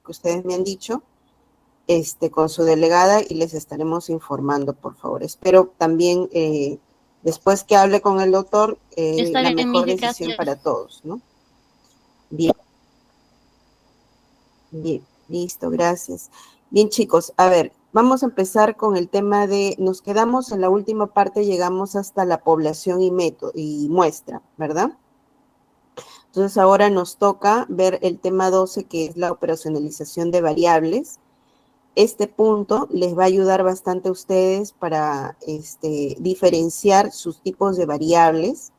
que ustedes me han dicho, con su delegada y les estaremos informando, por favor. Espero también, después que hable con el doctor, Está la bien, mejor Miguel, decisión gracias. para todos, ¿no? Bien, bien, listo, gracias. Bien, chicos, a ver, vamos a empezar con el tema de, nos quedamos en la última parte, llegamos hasta la población y método y muestra, ¿verdad? Entonces ahora nos toca ver el tema 12, que es la operacionalización de variables. Este punto les va a ayudar bastante a ustedes para diferenciar sus tipos de variables,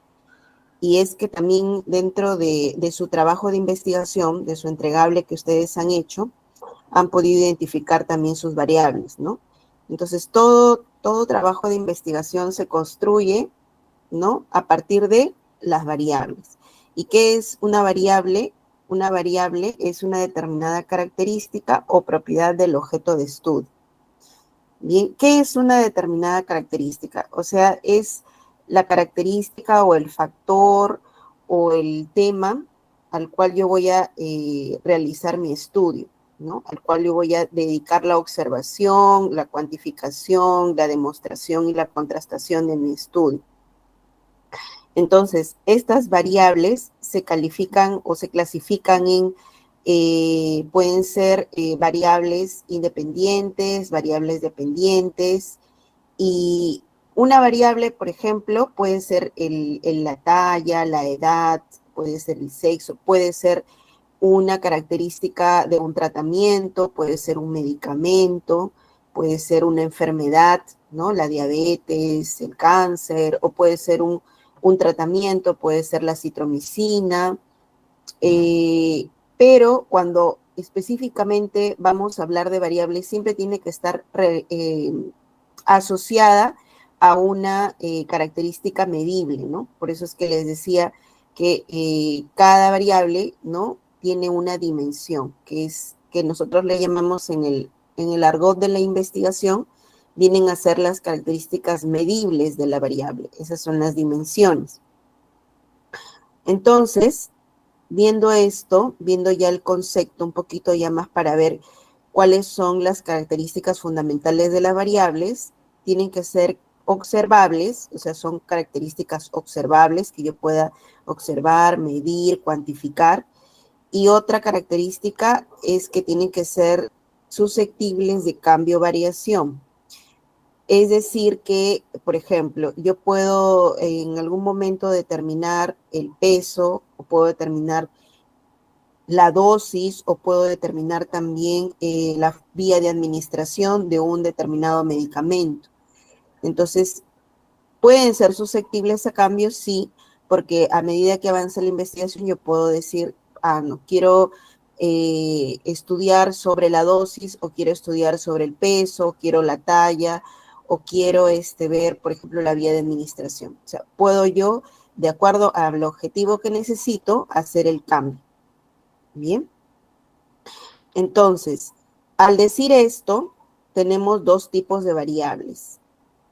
y es que también dentro de su trabajo de investigación, de su entregable que ustedes han hecho, han podido identificar también sus variables, ¿no? Entonces, todo trabajo de investigación se construye, ¿no? A partir de las variables. ¿Y qué es una variable? Una variable es una determinada característica o propiedad del objeto de estudio. Bien, ¿qué es una determinada característica? O sea, es la característica o el factor o el tema al cual yo voy a realizar mi estudio, ¿no? Al cual yo voy a dedicar la observación, la cuantificación, la demostración y la contrastación de mi estudio. Entonces, estas variables se califican o se clasifican en, pueden ser variables independientes, variables dependientes, y una variable, por ejemplo, puede ser la talla, la edad, puede ser el sexo, puede ser una característica de un tratamiento, puede ser un medicamento, puede ser una enfermedad, ¿no? La diabetes, el cáncer, o puede ser un tratamiento, puede ser la citromicina, pero cuando específicamente vamos a hablar de variables, siempre tiene que estar asociada a una característica medible, ¿no? Por eso es que les decía que cada variable, ¿no? Tiene una dimensión, que es que nosotros le llamamos en el argot de la investigación, vienen a ser las características medibles de la variable. Esas son las dimensiones. Entonces, viendo esto, viendo ya el concepto un poquito ya más para ver cuáles son las características fundamentales de las variables, tienen que ser observables, o sea, son características observables que yo pueda observar, medir, cuantificar. Y otra característica es que tienen que ser susceptibles de cambio o variación. Es decir que, por ejemplo, yo puedo en algún momento determinar el peso o puedo determinar la dosis o puedo determinar también la vía de administración de un determinado medicamento. Entonces, pueden ser susceptibles a cambios, sí, porque a medida que avanza la investigación yo puedo decir, no, quiero estudiar sobre la dosis o quiero estudiar sobre el peso, quiero la talla o quiero ver, por ejemplo, la vía de administración. O sea, puedo yo, de acuerdo al objetivo que necesito, hacer el cambio. Bien. Entonces, al decir esto, tenemos dos tipos de variables,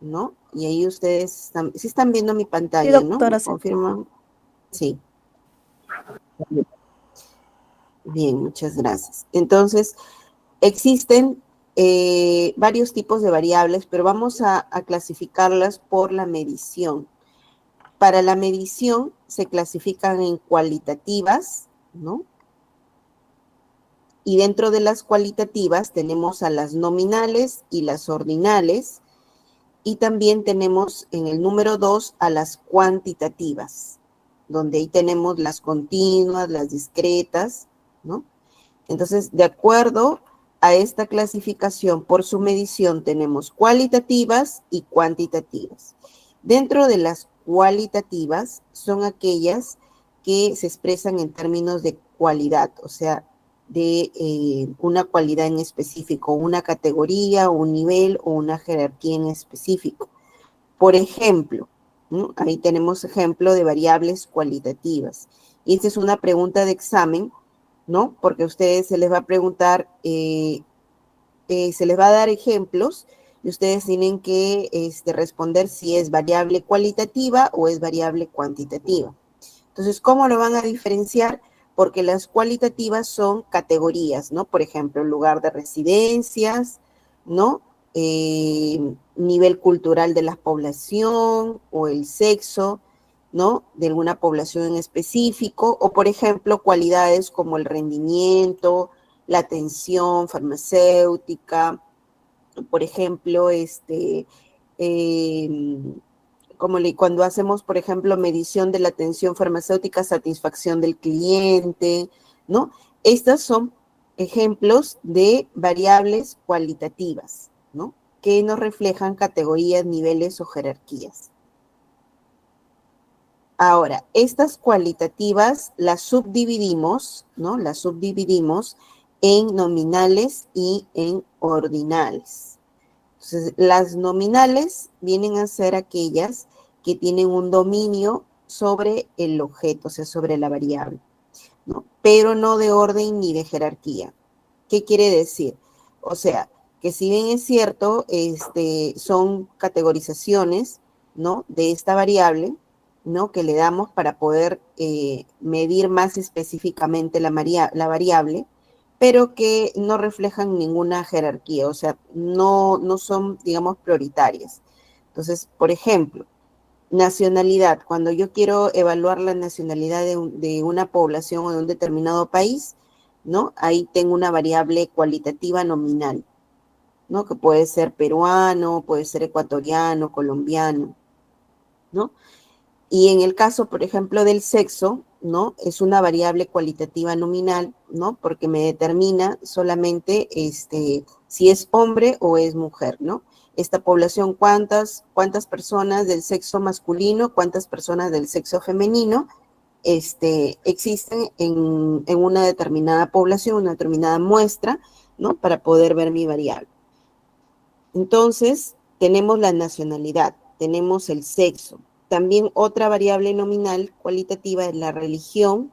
¿no? Y ahí ustedes sí están viendo mi Sí, pantalla, ¿no? doctora, ¿Me sí. confirman? Sí. Bien, muchas gracias. Entonces, existen varios tipos de variables, pero vamos a clasificarlas por la medición. Para la medición se clasifican en cualitativas, ¿no? Y dentro de las cualitativas tenemos a las nominales y las ordinales, y también tenemos en el número 2 a las cuantitativas, donde ahí tenemos las continuas, las discretas, ¿no? Entonces, de acuerdo a esta clasificación por su medición, tenemos cualitativas y cuantitativas. Dentro de las cualitativas son aquellas que se expresan en términos de cualidad, o sea, de una cualidad en específico, una categoría, un nivel o una jerarquía en específico. Por ejemplo, ¿no? Ahí tenemos ejemplo de variables cualitativas. Y esta es una pregunta de examen, ¿no? Porque a ustedes se les va a preguntar, se les va a dar ejemplos y ustedes tienen que responder si es variable cualitativa o es variable cuantitativa. Entonces, ¿cómo lo van a diferenciar? porque las cualitativas son categorías, ¿no? Por ejemplo, lugar de residencias, ¿no? Nivel cultural de la población o el sexo, ¿no? De alguna población en específico, o por ejemplo, cualidades como el rendimiento, la atención farmacéutica, por ejemplo, eh, cuando hacemos, por ejemplo, medición de la atención farmacéutica, satisfacción del cliente, ¿no? Estas son ejemplos de variables cualitativas, ¿no? Que nos reflejan categorías, niveles o jerarquías. Ahora, estas cualitativas las subdividimos, ¿no? Las subdividimos en nominales y en ordinales. Entonces, las nominales vienen a ser aquellas que tienen un dominio sobre el objeto, o sea, sobre la variable, ¿no? Pero no de orden ni de jerarquía. ¿Qué quiere decir? O sea, que si bien es cierto, son categorizaciones, ¿no? De esta variable, ¿no? Que le damos para poder medir más específicamente la variable, pero que no reflejan ninguna jerarquía, o sea, no son, digamos, prioritarias. Entonces, por ejemplo, nacionalidad. Cuando yo quiero evaluar la nacionalidad de una población o de un determinado país, ¿no? Ahí tengo una variable cualitativa nominal, ¿no? Que puede ser peruano, puede ser ecuatoriano, colombiano, ¿no? Y en el caso, por ejemplo, del sexo, ¿no? Es una variable cualitativa nominal, ¿no? Porque me determina solamente si es hombre o es mujer, ¿no? Esta población, cuántas personas del sexo masculino, cuántas personas del sexo femenino existen en una determinada población, una determinada muestra, ¿no? Para poder ver mi variable. Entonces, tenemos la nacionalidad, tenemos el sexo. También otra variable nominal cualitativa es la religión,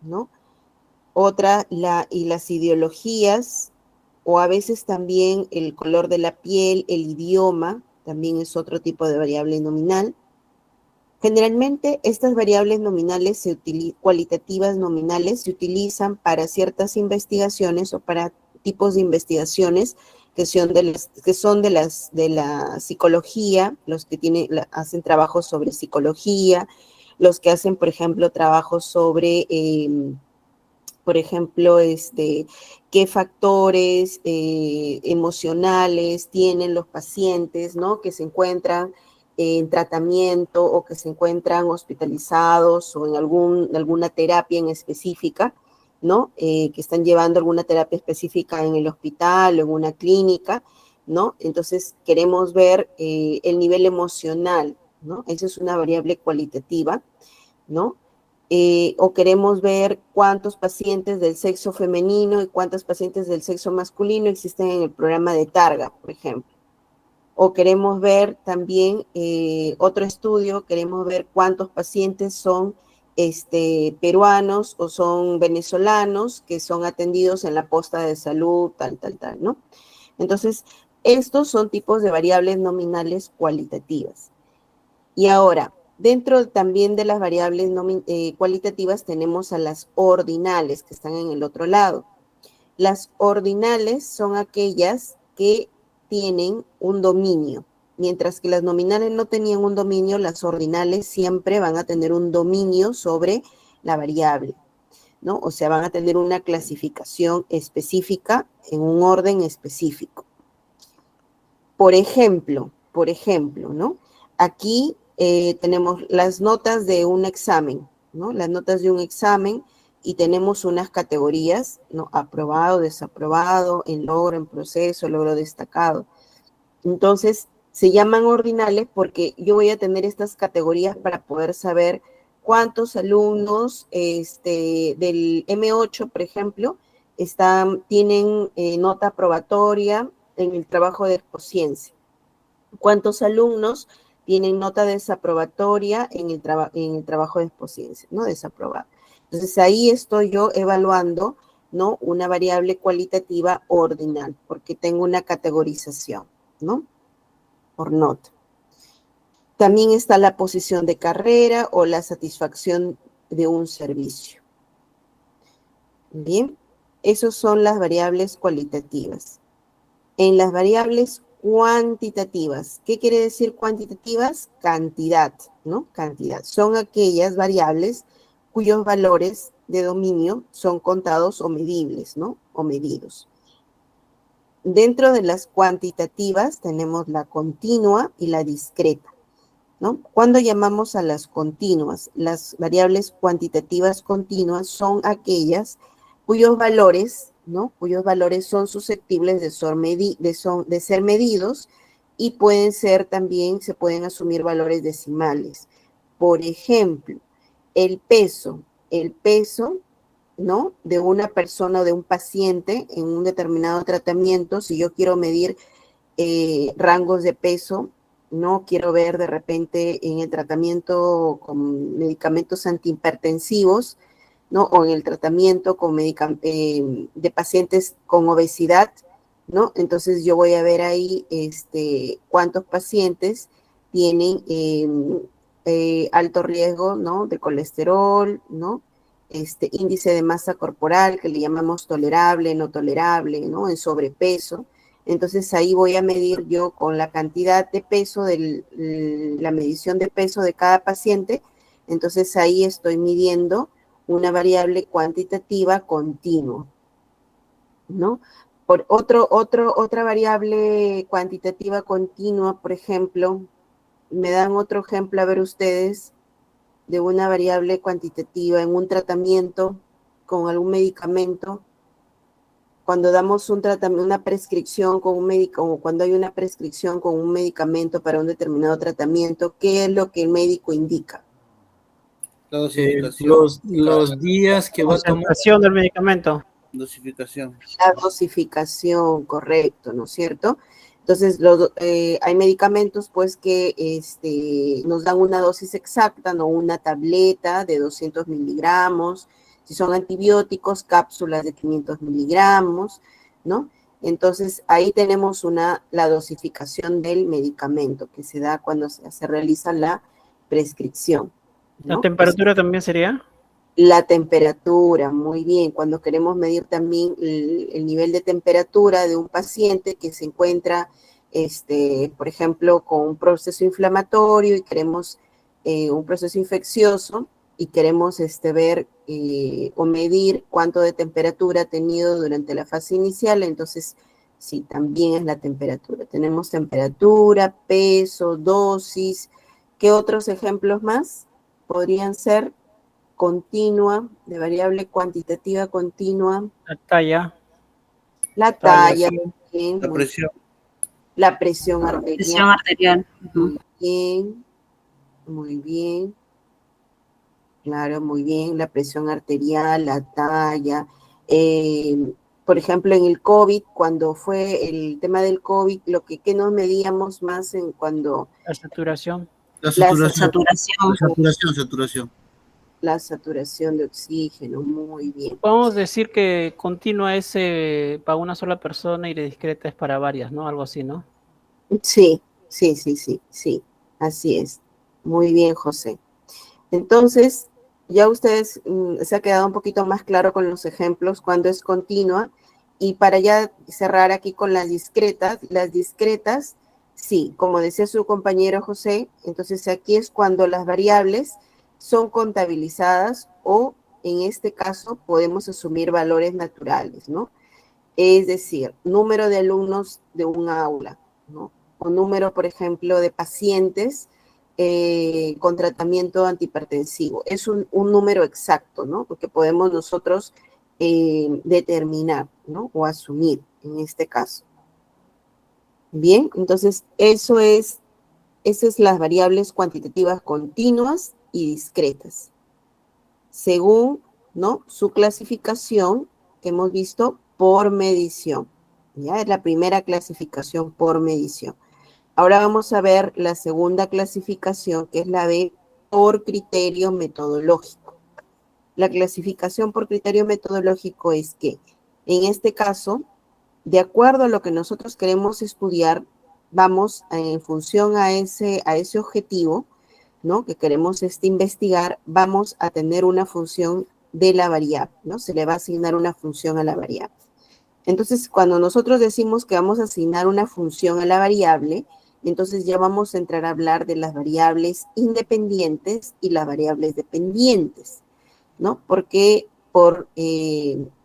¿no? Otra, las ideologías, o a veces también el color de la piel, el idioma, también es otro tipo de variable nominal. Generalmente, estas variables nominales cualitativas nominales se utilizan para ciertas investigaciones o para tipos de investigaciones que son de la psicología, los que hacen trabajos sobre psicología, los que hacen, por ejemplo, trabajos sobre, por ejemplo, qué factores emocionales tienen los pacientes, ¿no? Que se encuentran en tratamiento o que se encuentran hospitalizados o en alguna terapia en específica, ¿no? Que están llevando alguna terapia específica en el hospital o en una clínica, ¿no? Entonces, queremos ver el nivel emocional, ¿no? Esa es una variable cualitativa, ¿no? O queremos ver cuántos pacientes del sexo femenino y cuántos pacientes del sexo masculino existen en el programa de Targa, por ejemplo. O queremos ver también otro estudio, queremos ver cuántos pacientes son peruanos o son venezolanos que son atendidos en la posta de salud, tal, ¿no? Entonces, estos son tipos de variables nominales cualitativas. Y ahora, dentro también de las variables cualitativas tenemos a las ordinales que están en el otro lado. Las ordinales son aquellas que tienen un dominio, mientras que las nominales no tenían un dominio, las ordinales siempre van a tener un dominio sobre la variable, ¿no? O sea, van a tener una clasificación específica en un orden específico. Por ejemplo, ¿no? Aquí tenemos las notas de un examen, ¿no? Las notas de un examen y tenemos unas categorías, ¿no? Aprobado, desaprobado, en logro, en proceso, logro destacado. Entonces, se llaman ordinales porque yo voy a tener estas categorías para poder saber cuántos alumnos del M8, por ejemplo, tienen nota aprobatoria en el trabajo de Expociencia. ¿Cuántos alumnos tienen nota desaprobatoria en el trabajo de Expociencia, ¿no? Desaprobado. Entonces, ahí estoy yo evaluando, ¿no? Una variable cualitativa ordinal, porque tengo una categorización, ¿no? Por nota. También está la posición de carrera o la satisfacción de un servicio. Bien, esas son las variables cualitativas. En las variables cuantitativas, ¿qué quiere decir cuantitativas? Cantidad, ¿no? Cantidad. Son aquellas variables cuyos valores de dominio son contados o medibles, ¿no? O medidos. Dentro de las cuantitativas tenemos la continua y la discreta, ¿no? Cuando llamamos a las continuas, las variables cuantitativas continuas son aquellas cuyos valores, ¿no? Cuyos valores son susceptibles de ser medidos y pueden ser también, se pueden asumir valores decimales. Por ejemplo, el peso, ¿no? De una persona o de un paciente en un determinado tratamiento, si yo quiero medir rangos de peso, no quiero ver de repente en el tratamiento con medicamentos antihipertensivos, ¿no? O en el tratamiento con de pacientes con obesidad, ¿no? Entonces yo voy a ver ahí cuántos pacientes tienen alto riesgo, ¿no? De colesterol, ¿no? Índice de masa corporal que le llamamos tolerable, no tolerable, ¿no? En sobrepeso. Entonces ahí voy a medir yo con la cantidad de peso, la medición de peso de cada paciente. Entonces ahí estoy midiendo una variable cuantitativa continua, ¿no? Otra variable cuantitativa continua, por ejemplo, me dan otro ejemplo, a ver ustedes, de una variable cuantitativa en un tratamiento con algún medicamento. Cuando damos una prescripción con un médico, o cuando hay una prescripción con un medicamento para un determinado tratamiento, ¿qué es lo que el médico indica? La dosificación. Los días que va a tomar. Concentración del medicamento. Dosificación. La dosificación, correcto, ¿no es cierto? Entonces, hay medicamentos, pues, que nos dan una dosis exacta, ¿no? Una tableta de 200 miligramos. Si son antibióticos, cápsulas de 500 miligramos, ¿no? Entonces, ahí tenemos la dosificación del medicamento que se da cuando se realiza la prescripción, ¿no? ¿La temperatura también sería? La temperatura, muy bien. Cuando queremos medir también el nivel de temperatura de un paciente que se encuentra, por ejemplo, con un proceso inflamatorio y queremos un proceso infeccioso y queremos ver o medir cuánto de temperatura ha tenido durante la fase inicial, entonces sí, también es la temperatura. Tenemos temperatura, peso, dosis. ¿Qué otros ejemplos más podrían ser? Continua, de variable cuantitativa continua. La talla. La talla, sí. La presión. La presión arterial. Presión arterial. Muy bien, muy bien. Claro, muy bien. La presión arterial, la talla. Por ejemplo, en el COVID, cuando fue el tema del COVID, ¿qué nos medíamos más en cuando? La saturación. La saturación. La saturación de oxígeno, muy bien. Podemos decir que continua es para una sola persona y la discreta es para varias, ¿no? Algo así, ¿no? Sí, así es. Muy bien, José. Entonces, ya ustedes se ha quedado un poquito más claro con los ejemplos cuando es continua. Y para ya cerrar aquí con las discretas, sí, como decía su compañero José, entonces aquí es cuando las variables son contabilizadas o en este caso podemos asumir valores naturales, ¿no? Es decir, número de alumnos de un aula, ¿no? O número, por ejemplo, de pacientes con tratamiento antihipertensivo. Es un número exacto, ¿no? Porque podemos nosotros determinar, ¿no? O asumir en este caso. Bien, entonces esas es las variables cuantitativas continuas y discretas, según, ¿no? Su clasificación que hemos visto por medición. Ya es la primera clasificación por medición. Ahora vamos a ver la segunda clasificación, que es la de por criterio metodológico. La clasificación por criterio metodológico es que, en este caso, de acuerdo a lo que nosotros queremos estudiar, vamos en función a ese objetivo, ¿no? Que queremos investigar, vamos a tener una función de la variable, ¿no? Se le va a asignar una función a la variable. Entonces, cuando nosotros decimos que vamos a asignar una función a la variable, entonces ya vamos a entrar a hablar de las variables independientes y las variables dependientes, ¿no? Porque por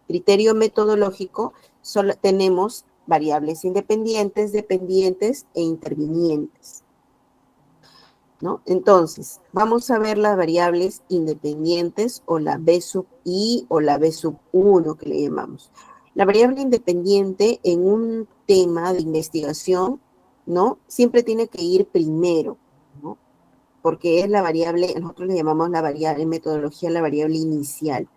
criterio metodológico solo tenemos variables independientes, dependientes e intervinientes, ¿no? Entonces, vamos a ver las variables independientes o la B sub i o la B sub 1 que le llamamos. La variable independiente en un tema de investigación, ¿no? Siempre tiene que ir primero, ¿no? Porque es la variable, nosotros le llamamos la variable, en metodología la variable inicial.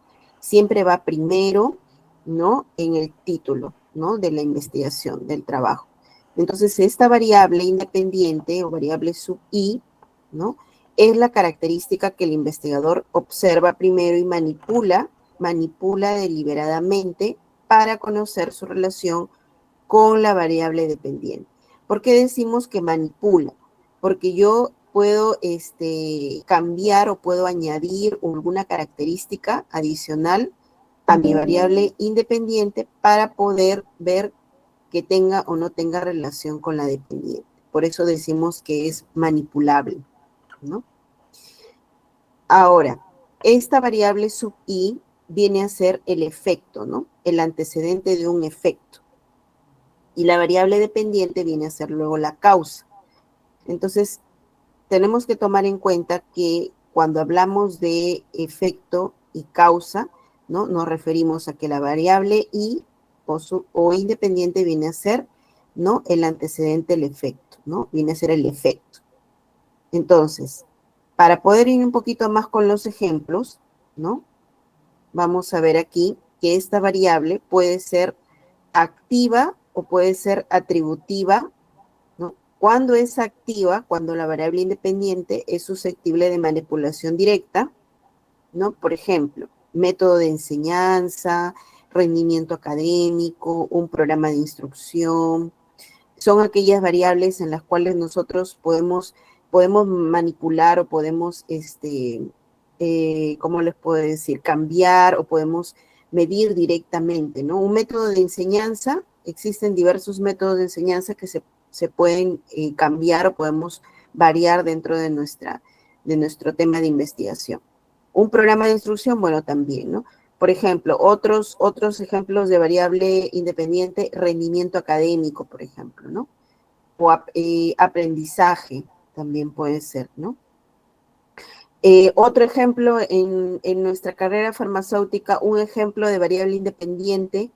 Siempre va primero, ¿no? En el título, ¿no? De la investigación, del trabajo. Entonces, esta variable independiente o variable sub i, ¿no? Es la característica que el investigador observa primero y manipula deliberadamente para conocer su relación con la variable dependiente. ¿Por qué decimos que manipula? Porque yo puedo cambiar o puedo añadir alguna característica adicional a mi variable independiente para poder ver que tenga o no tenga relación con la dependiente. Por eso decimos que es manipulable, ¿no? Ahora, esta variable sub i viene a ser el efecto, ¿no? El antecedente de un efecto. Y la variable dependiente viene a ser luego la causa. Entonces, tenemos que tomar en cuenta que cuando hablamos de efecto y causa, ¿no? Nos referimos a que la variable i o independiente viene a ser, ¿no? El antecedente del efecto, ¿no? Viene a ser el efecto. Entonces, para poder ir un poquito más con los ejemplos, ¿no? Vamos a ver aquí que esta variable puede ser activa o puede ser atributiva, ¿no? Cuando es activa, cuando la variable independiente es susceptible de manipulación directa, ¿no? Por ejemplo, método de enseñanza, rendimiento académico, un programa de instrucción. Son aquellas variables en las cuales nosotros podemos manipular o podemos, ¿cómo les puedo decir? Cambiar o podemos medir directamente, ¿no? Un método de enseñanza, existen diversos métodos de enseñanza que se pueden cambiar o podemos variar dentro de nuestro tema de investigación. Un programa de instrucción, bueno, también, ¿no? Por ejemplo, otros ejemplos de variable independiente, rendimiento académico, por ejemplo, ¿no? O aprendizaje también puede ser, ¿no? Otro ejemplo en nuestra carrera farmacéutica, un ejemplo de variable independiente,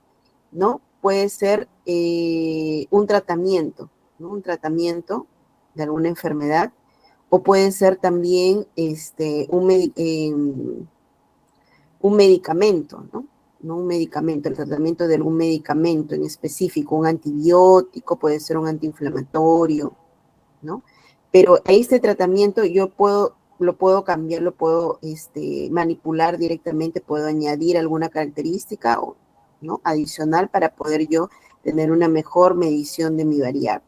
¿no? Puede ser un tratamiento, ¿no? Un tratamiento de alguna enfermedad, o puede ser también un medicamento, ¿no? No un medicamento, el tratamiento de algún medicamento en específico, un antibiótico, puede ser un antiinflamatorio, ¿no? Pero a este tratamiento yo lo puedo cambiar, lo puedo manipular directamente, puedo añadir alguna característica, ¿no? Adicional para poder yo tener una mejor medición de mi variable,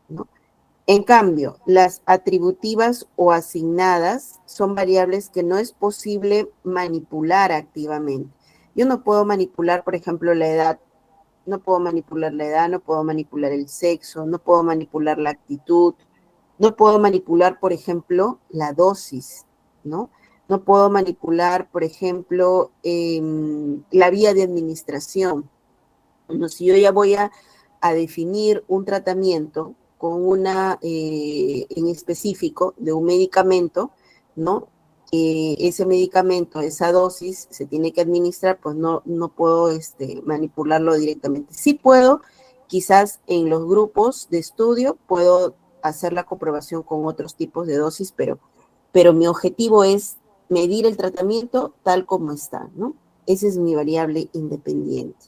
¿no? En cambio, las atributivas o asignadas son variables que no es posible manipular activamente. Yo no puedo manipular, por ejemplo, la edad, no puedo manipular la edad, no puedo manipular el sexo, no puedo manipular la actitud, no puedo manipular, por ejemplo, la dosis, ¿no? No puedo manipular, por ejemplo, la vía de administración. Bueno, si yo ya voy a definir un tratamiento con en específico de un medicamento, ¿no? Ese medicamento, esa dosis, se tiene que administrar, pues no puedo manipularlo directamente. Sí puedo, quizás en los grupos de estudio, puedo hacer la comprobación con otros tipos de dosis, pero mi objetivo es medir el tratamiento tal como está, ¿no? Esa es mi variable independiente.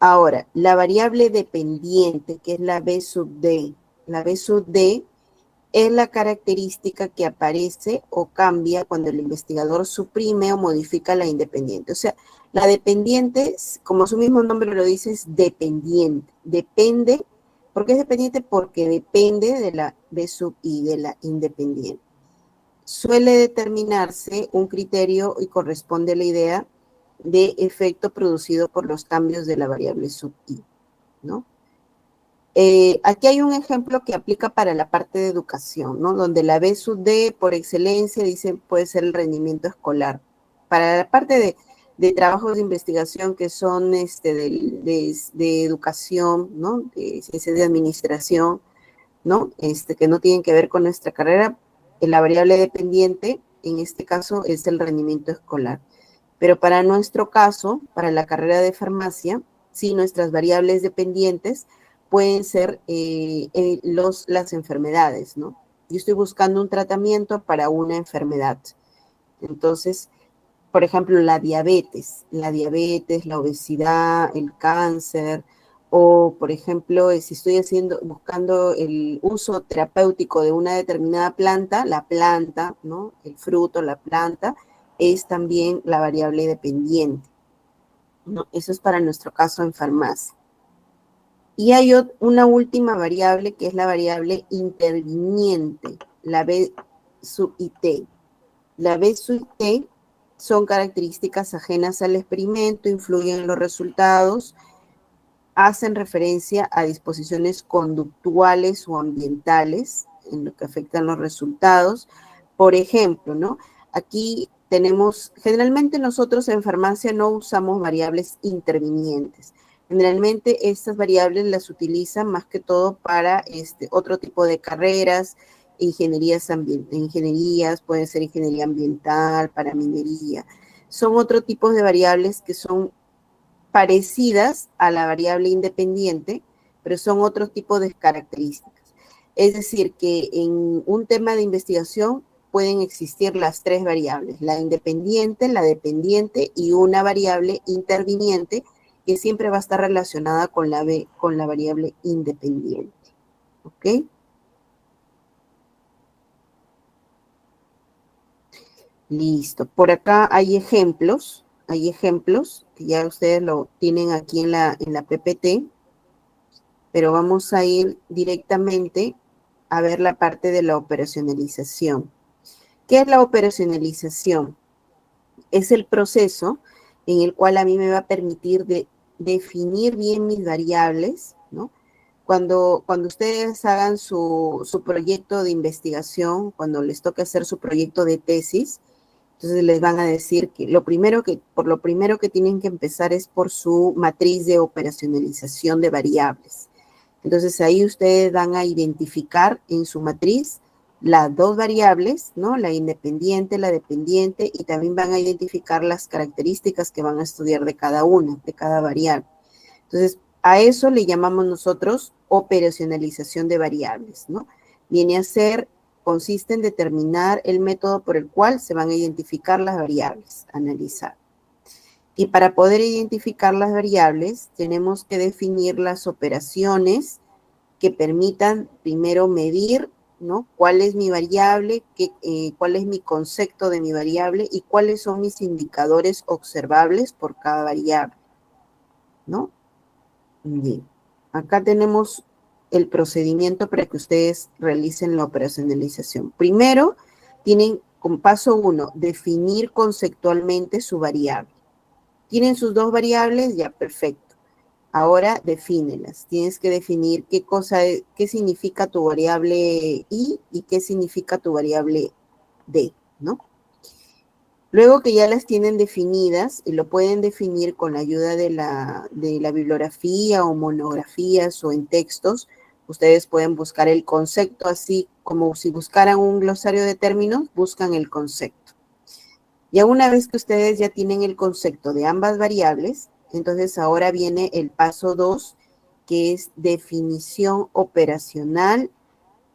Ahora, la variable dependiente, que es la B sub D. La B sub D es la característica que aparece o cambia cuando el investigador suprime o modifica la independiente. O sea, la dependiente, como su mismo nombre lo dice, es dependiente. Depende. ¿Por qué es dependiente? Porque depende de la B sub I, de la independiente. suele determinarse un criterio y corresponde a la idea de efecto producido por los cambios de la variable sub i, ¿no? Aquí hay un ejemplo que aplica para la parte de educación, ¿no? Donde la B sub D, por excelencia, dice puede ser el rendimiento escolar. Para la parte de trabajos de investigación que son de educación, ¿no? De ciencias de administración, ¿no? Que no tienen que ver con nuestra carrera, la variable dependiente, en este caso, es el rendimiento escolar. Pero para nuestro caso, para la carrera de farmacia, sí, nuestras variables dependientes pueden ser las enfermedades, ¿no? Yo estoy buscando un tratamiento para una enfermedad. Entonces, por ejemplo, la diabetes, la obesidad, el cáncer, o por ejemplo, si estoy buscando el uso terapéutico de una determinada planta, la planta, ¿no? El fruto, la planta, es también la variable dependiente, ¿no? Eso es para nuestro caso en farmacia. Y hay una última variable que es la variable interviniente, la B sub IT. La B sub IT son características ajenas al experimento, influyen en los resultados, hacen referencia a disposiciones conductuales o ambientales en lo que afectan los resultados. Por ejemplo, ¿no? Aquí tenemos, generalmente nosotros en farmacia no usamos variables intervinientes. Generalmente estas variables las utilizan más que todo para otro tipo de carreras, ingenierías, puede ser ingeniería ambiental, para minería. Son otro tipo de variables que son parecidas a la variable independiente, pero son otro tipo de características. Es decir, que en un tema de investigación pueden existir las tres variables, la independiente, la dependiente y una variable interviniente que siempre va a estar relacionada con la variable independiente. ¿Ok? Listo. Por acá hay ejemplos que ya ustedes lo tienen aquí en la PPT, pero vamos a ir directamente a ver la parte de la operacionalización. ¿Qué es la operacionalización? Es el proceso en el cual a mí me va a permitir definir bien mis variables, ¿no? Cuando ustedes hagan su proyecto de investigación, cuando les toque hacer su proyecto de tesis, entonces les van a decir que por lo primero que tienen que empezar es por su matriz de operacionalización de variables. Entonces ahí ustedes van a identificar en su matriz las dos variables, ¿no? La independiente, la dependiente, y también van a identificar las características que van a estudiar de cada una, de cada variable. Entonces, a eso le llamamos nosotros operacionalización de variables, ¿no? Consiste en determinar el método por el cual se van a identificar las variables, analizar. Y para poder identificar las variables, tenemos que definir las operaciones que permitan primero medir, ¿no? ¿Cuál es mi variable? ¿Cuál es mi concepto de mi variable? Y cuáles son mis indicadores observables por cada variable, ¿no? Bien. Acá tenemos el procedimiento para que ustedes realicen la operacionalización. Primero, tienen como paso 1, definir conceptualmente su variable. ¿Tienen sus dos variables? Ya, perfecto. Ahora, defínelas. Tienes que definir qué significa tu variable I y qué significa tu variable D, ¿no? Luego que ya las tienen definidas, y lo pueden definir con la ayuda de la bibliografía o monografías o en textos, ustedes pueden buscar el concepto, así como si buscaran un glosario de términos, buscan el concepto. Ya una vez que ustedes ya tienen el concepto de ambas variables, entonces ahora viene el paso 2, que es definición operacional,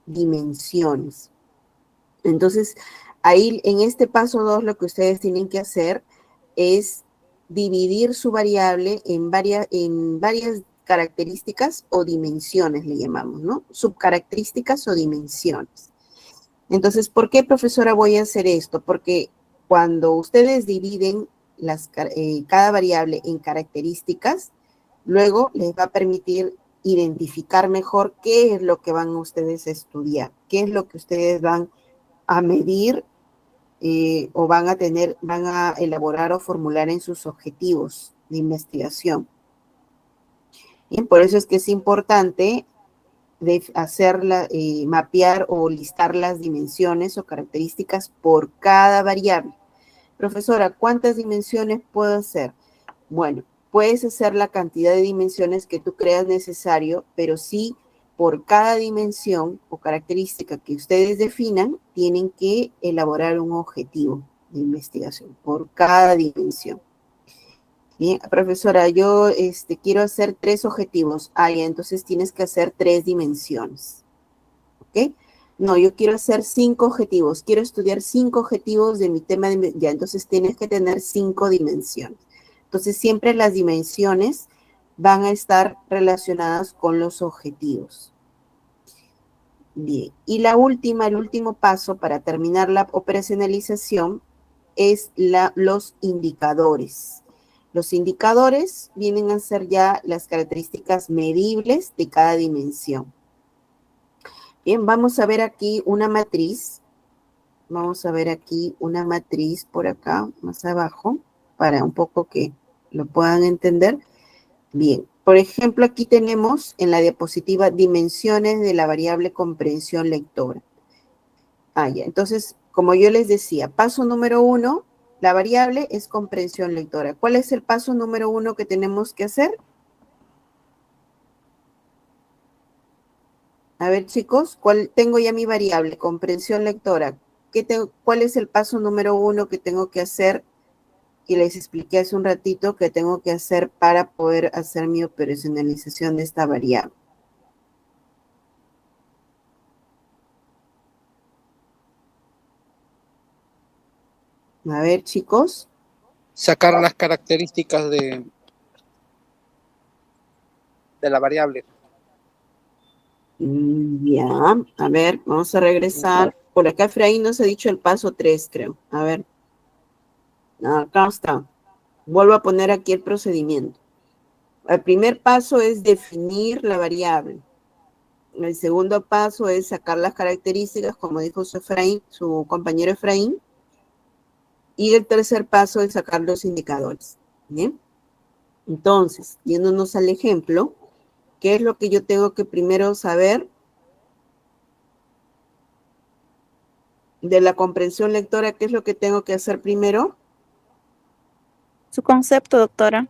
dimensiones. Entonces, ahí en este paso 2 lo que ustedes tienen que hacer es dividir su variable en varias características o dimensiones, le llamamos, ¿no? Subcaracterísticas o dimensiones. Entonces, ¿por qué, profesora, voy a hacer esto? Porque cuando ustedes dividen cada variable en características, luego les va a permitir identificar mejor qué es lo que van ustedes a estudiar, qué es lo que ustedes van a medir o van a elaborar o formular en sus objetivos de investigación. Bien, por eso es que es importante mapear o listar las dimensiones o características por cada variable. Profesora, ¿cuántas dimensiones puedo hacer? Bueno, puedes hacer la cantidad de dimensiones que tú creas necesario, pero sí por cada dimensión o característica que ustedes definan, tienen que elaborar un objetivo de investigación por cada dimensión. Bien, profesora, yo quiero hacer 3 objetivos. Ah, ya, entonces tienes que hacer 3 dimensiones. ¿Ok? No, yo quiero hacer 5 objetivos. Quiero estudiar 5 objetivos de mi tema de... Ya, entonces tienes que tener 5 dimensiones. Entonces, siempre las dimensiones van a estar relacionadas con los objetivos. Bien, y el último paso para terminar la operacionalización es los indicadores. Los indicadores vienen a ser ya las características medibles de cada dimensión. Bien, vamos a ver aquí una matriz. Vamos a ver aquí una matriz por acá, más abajo, para un poco que lo puedan entender. Bien, por ejemplo, aquí tenemos en la diapositiva dimensiones de la variable comprensión lectora. Ah, ya, entonces, como yo les decía, paso número 1, la variable es comprensión lectora. ¿Cuál es el paso número 1 que tenemos que hacer? A ver, chicos, tengo ya mi variable, comprensión lectora. ¿Cuál es el paso número 1 que tengo que hacer? Que les expliqué hace un ratito que tengo que hacer para poder hacer mi operacionalización de esta variable. A ver, chicos. Sacar las características de la variable. Ya, a ver, vamos a regresar. Por acá Efraín nos ha dicho el paso 3, creo. A ver. Acá está. Vuelvo a poner aquí el procedimiento. El primer paso es definir la variable. El segundo paso es sacar las características, como dijo su compañero Efraín. Y el tercer paso es sacar los indicadores. ¿Bien? Entonces, yéndonos al ejemplo, ¿qué es lo que yo tengo que primero saber de la comprensión lectora? ¿Qué es lo que tengo que hacer primero? Su concepto, doctora.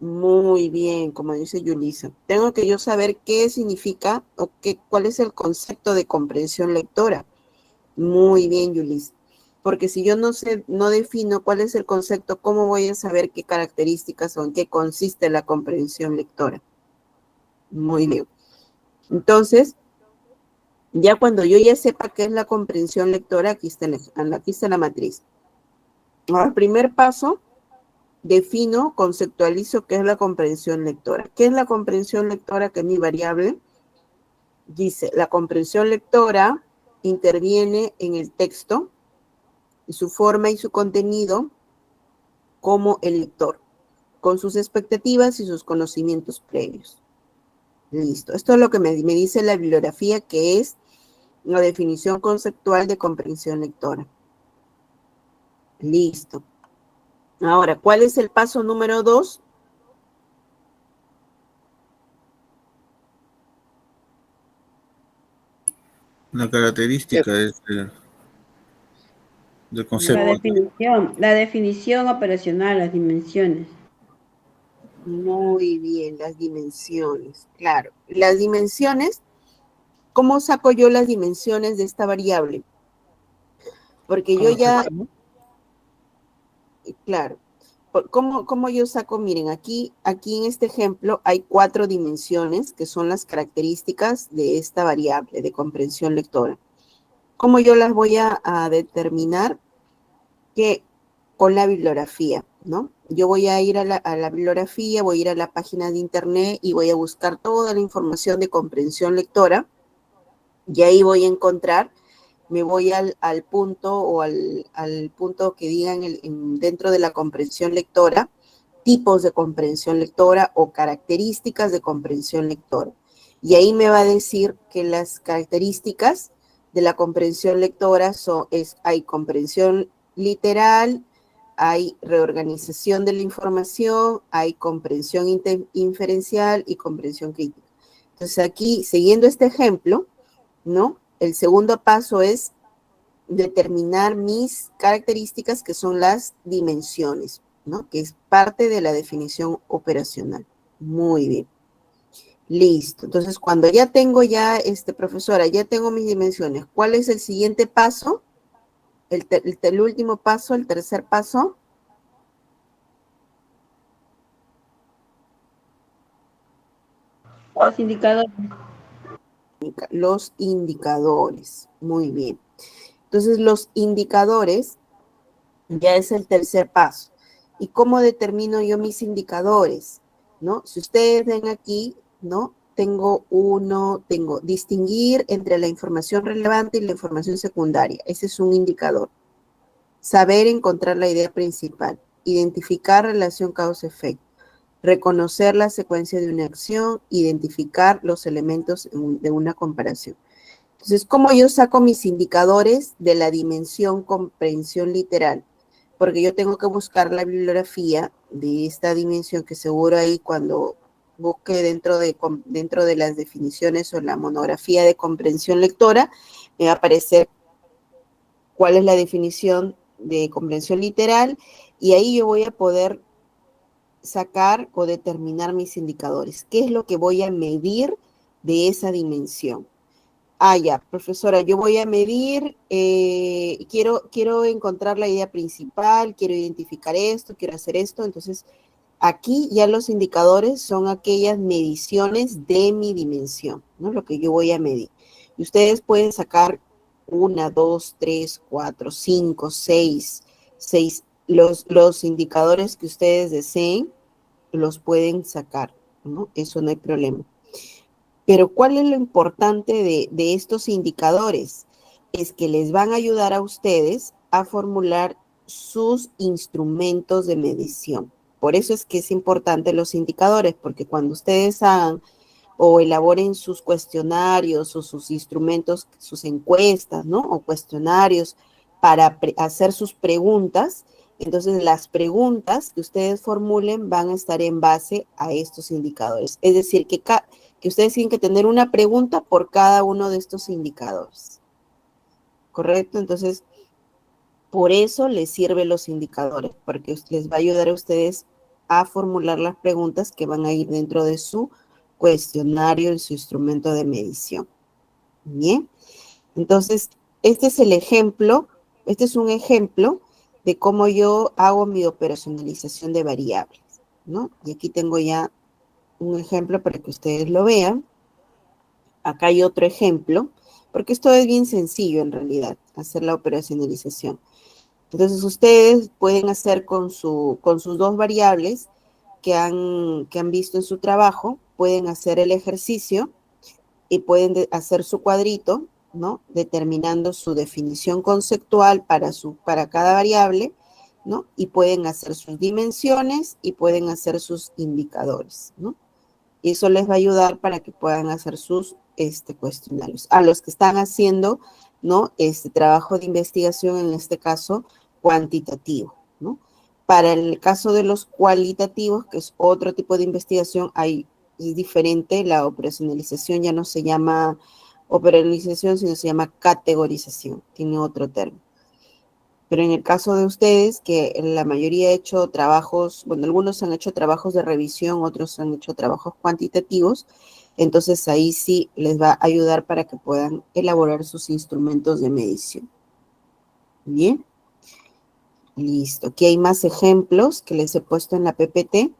Muy bien, como dice Yulisa. Tengo que yo saber qué significa o cuál es el concepto de comprensión lectora. Muy bien, Yulisa. Porque si yo no defino cuál es el concepto, ¿cómo voy a saber qué características o en qué consiste la comprensión lectora? Muy bien. Entonces, ya cuando yo ya sepa qué es la comprensión lectora, aquí está la matriz. Ahora, el primer paso, defino, conceptualizo qué es la comprensión lectora. ¿Qué es la comprensión lectora? Que es mi variable. Dice, la comprensión lectora interviene en el texto, y su forma y su contenido como el lector, con sus expectativas y sus conocimientos previos. Listo. Esto es lo que me dice la bibliografía, que es la definición conceptual de comprensión lectora. Listo. Ahora, ¿cuál es el paso número 2? La característica es del concepto. La definición operacional, las dimensiones. Muy bien, las dimensiones. Claro, las dimensiones, ¿cómo saco yo las dimensiones de esta variable? Porque yo ya, claro, ¿cómo yo saco? Miren, aquí en este ejemplo hay 4 dimensiones que son las características de esta variable de comprensión lectora. ¿Cómo yo las voy a determinar? Que con la bibliografía, ¿no? Yo voy a ir a la bibliografía, voy a ir a la página de internet y voy a buscar toda la información de comprensión lectora y ahí voy a encontrar, me voy al punto o al punto que digan dentro de la comprensión lectora, tipos de comprensión lectora o características de comprensión lectora. Y ahí me va a decir que las características de la comprensión lectora hay comprensión literal, hay reorganización de la información, hay comprensión inferencial y comprensión crítica. Entonces aquí, siguiendo este ejemplo, ¿no? El segundo paso es determinar mis características, que son las dimensiones, ¿no? Que es parte de la definición operacional. Muy bien. Listo. Entonces, cuando ya tengo profesora, ya tengo mis dimensiones, ¿cuál es el siguiente paso? El último paso, el tercer paso. Los indicadores. Los indicadores. Muy bien. Entonces, los indicadores ya es el tercer paso. ¿Y cómo determino yo mis indicadores? ¿No? Si ustedes ven aquí, ¿no? Tengo distinguir entre la información relevante y la información secundaria. Ese es un indicador. Saber encontrar la idea principal. Identificar relación causa-efecto. Reconocer la secuencia de una acción. Identificar los elementos de una comparación. Entonces, ¿cómo yo saco mis indicadores de la dimensión comprensión literal? Porque yo tengo que buscar la bibliografía de esta dimensión, que seguro ahí cuando busque dentro de las definiciones o la monografía de comprensión lectora, me va a aparecer cuál es la definición de comprensión literal, y ahí yo voy a poder sacar o determinar mis indicadores. ¿Qué es lo que voy a medir de esa dimensión? Ya, profesora, yo voy a medir, quiero encontrar la idea principal, quiero identificar esto, quiero hacer esto. Entonces, aquí ya los indicadores son aquellas mediciones de mi dimensión, ¿no? Lo que yo voy a medir. Y ustedes pueden sacar 1, 2, 3, 4, 5, 6, los indicadores que ustedes deseen, los pueden sacar, ¿no? Eso no hay problema. Pero ¿cuál es lo importante de estos indicadores? Es que les van a ayudar a ustedes a formular sus instrumentos de medición. Por eso es que es importante los indicadores, porque cuando ustedes hagan o elaboren sus cuestionarios o sus instrumentos, sus encuestas, ¿no? O cuestionarios para hacer sus preguntas, entonces las preguntas que ustedes formulen van a estar en base a estos indicadores. Es decir, que ustedes tienen que tener una pregunta por cada uno de estos indicadores. ¿Correcto? Entonces, por eso les sirven los indicadores, porque les va a ayudar a ustedes a formular las preguntas que van a ir dentro de su cuestionario, en su instrumento de medición. Bien. Entonces, este es un ejemplo de cómo yo hago mi operacionalización de variables, ¿no? Y aquí tengo ya un ejemplo para que ustedes lo vean. Acá hay otro ejemplo, porque esto es bien sencillo en realidad, hacer la operacionalización. Entonces, ustedes pueden hacer con sus dos variables que han visto en su trabajo, pueden hacer el ejercicio y pueden hacer su cuadrito, ¿no? Determinando su definición conceptual para cada variable, ¿no? Y pueden hacer sus dimensiones y pueden hacer sus indicadores, ¿no? Y eso les va a ayudar para que puedan hacer sus cuestionarios. A los que están haciendo, ¿no? Trabajo de investigación, en este caso, cuantitativo, ¿no? Para el caso de los cualitativos, que es otro tipo de investigación, es diferente, la operacionalización ya no se llama operacionalización, sino se llama categorización, tiene otro término. Pero en el caso de ustedes, que la mayoría ha hecho trabajos, bueno, algunos han hecho trabajos de revisión, otros han hecho trabajos cuantitativos, entonces ahí sí les va a ayudar para que puedan elaborar sus instrumentos de medición. Bien. Listo. Aquí hay más ejemplos que les he puesto en la PPT.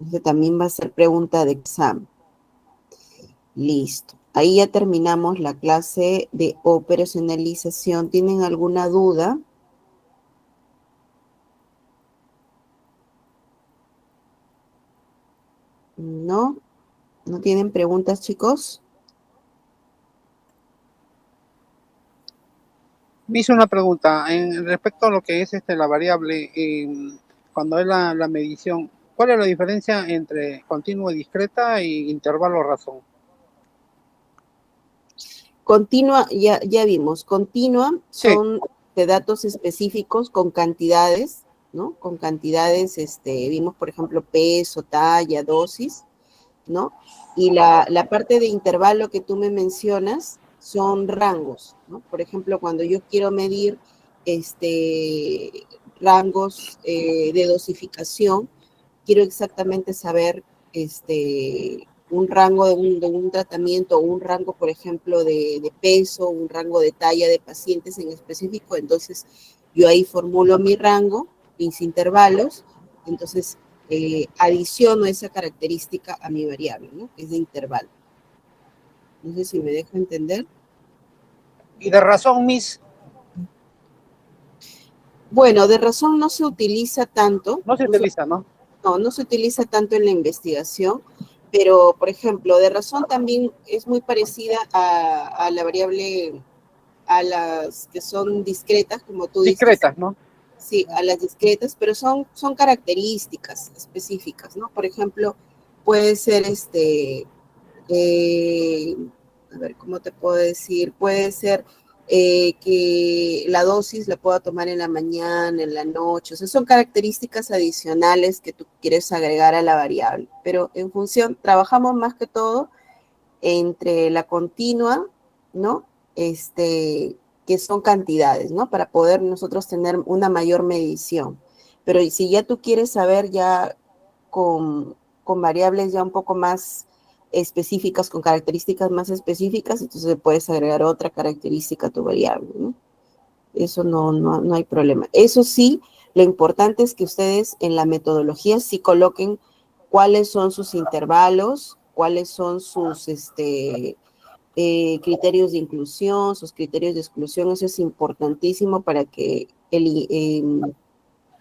Este también va a ser pregunta de examen. Listo. Ahí ya terminamos la clase de operacionalización. ¿Tienen alguna duda? ¿No? ¿No tienen preguntas, chicos? Me hizo una pregunta en respecto a lo que es la variable, cuando es la medición. ¿Cuál es la diferencia entre continua y discreta y intervalo razón? Continua, ya vimos, continua Sí. son de datos específicos con cantidades, ¿no? Con cantidades, vimos, por ejemplo, peso, talla, dosis, ¿no? Y la parte de intervalo que tú me mencionas son rangos, ¿no? Por ejemplo, cuando yo quiero medir rangos de dosificación, quiero exactamente saber un rango de un tratamiento o un rango, por ejemplo, de peso, un rango de talla de pacientes en específico, entonces yo ahí formulo mi rango, mis intervalos, entonces adiciono esa característica a mi variable, ¿no? Que es de intervalo. No sé si me dejo entender. Y de razón, Miss, Bueno, de razón no se utiliza tanto. no se utiliza, ¿no? No se utiliza tanto en la investigación, pero, por ejemplo, de razón también es muy parecida a la variable, a las que son discretas, como tú dices. Discretas, ¿no? Sí, a las discretas, pero son características específicas, ¿no? Por ejemplo, puede ser a ver, ¿cómo te puedo decir? Puede ser que la dosis la pueda tomar en la mañana, en la noche, o sea, son características adicionales que tú quieres agregar a la variable, pero en función, trabajamos más que todo entre la continua, ¿no? Que son cantidades, ¿no? Para poder nosotros tener una mayor medición. Pero si ya tú quieres saber ya con variables ya un poco más específicas, con características más específicas, entonces puedes agregar otra característica a tu variable, ¿no? Eso no hay problema. Eso sí, lo importante es que ustedes en la metodología sí coloquen cuáles son sus intervalos, cuáles son sus criterios de inclusión, sus criterios de exclusión. Eso es importantísimo para que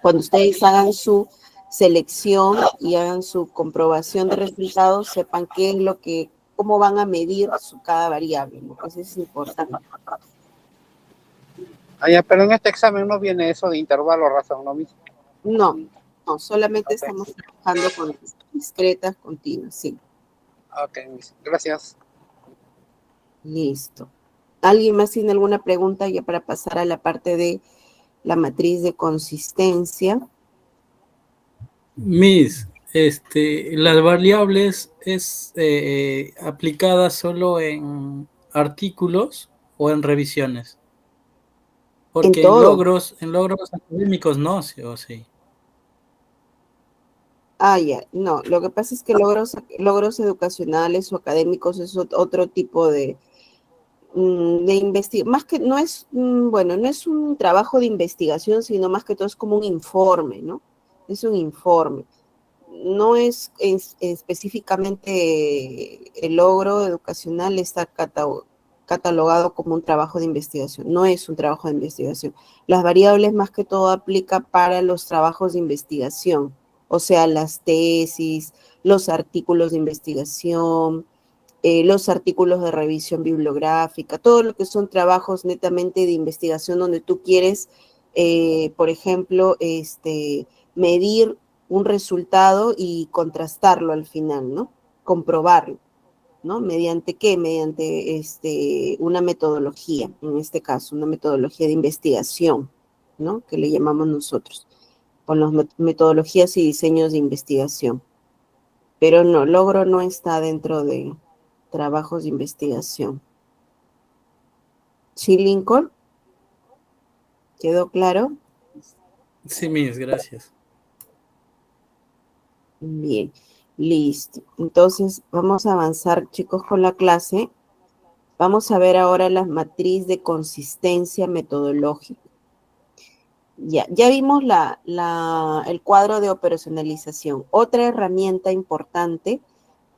cuando ustedes hagan su selección y hagan su comprobación de resultados, sepan qué es cómo van a medir cada variable, ¿no? Eso es importante. Pero en este examen no viene eso de intervalo, razón, ¿no, Miss? No, solamente Ok. estamos trabajando con discretas continuas, sí. Ok, Miss. Gracias. Listo. ¿Alguien más tiene alguna pregunta ya para pasar a la parte de la matriz de consistencia? Miss, las variables es aplicada solo en artículos o en revisiones. En Porque todo. en logros académicos no, sí o sí. Ya, no, lo que pasa es que logros educacionales o académicos es otro tipo de investigación, más que no es, bueno, no es un trabajo de investigación, sino más que todo es como un informe, ¿no? Es un informe. No es específicamente el logro educacional está catalogado como un trabajo de investigación, no es un trabajo de investigación. Las variables más que todo aplica para los trabajos de investigación, o sea, las tesis, los artículos de investigación, los artículos de revisión bibliográfica, todo lo que son trabajos netamente de investigación donde tú quieres, por ejemplo, medir un resultado y contrastarlo al final, ¿no? Comprobarlo, ¿no? ¿Mediante qué? Mediante una metodología, en este caso, una metodología de investigación, ¿no? Que le llamamos nosotros, con las metodologías y diseños de investigación. Pero no, logro no está dentro de trabajos de investigación. ¿Sí, Lincoln? ¿Quedó claro? Sí, Miss, gracias. Bien, listo. Entonces, vamos a avanzar, chicos, con la clase. Vamos a ver ahora la matriz de consistencia metodológica. Ya vimos el cuadro de operacionalización. Otra herramienta importante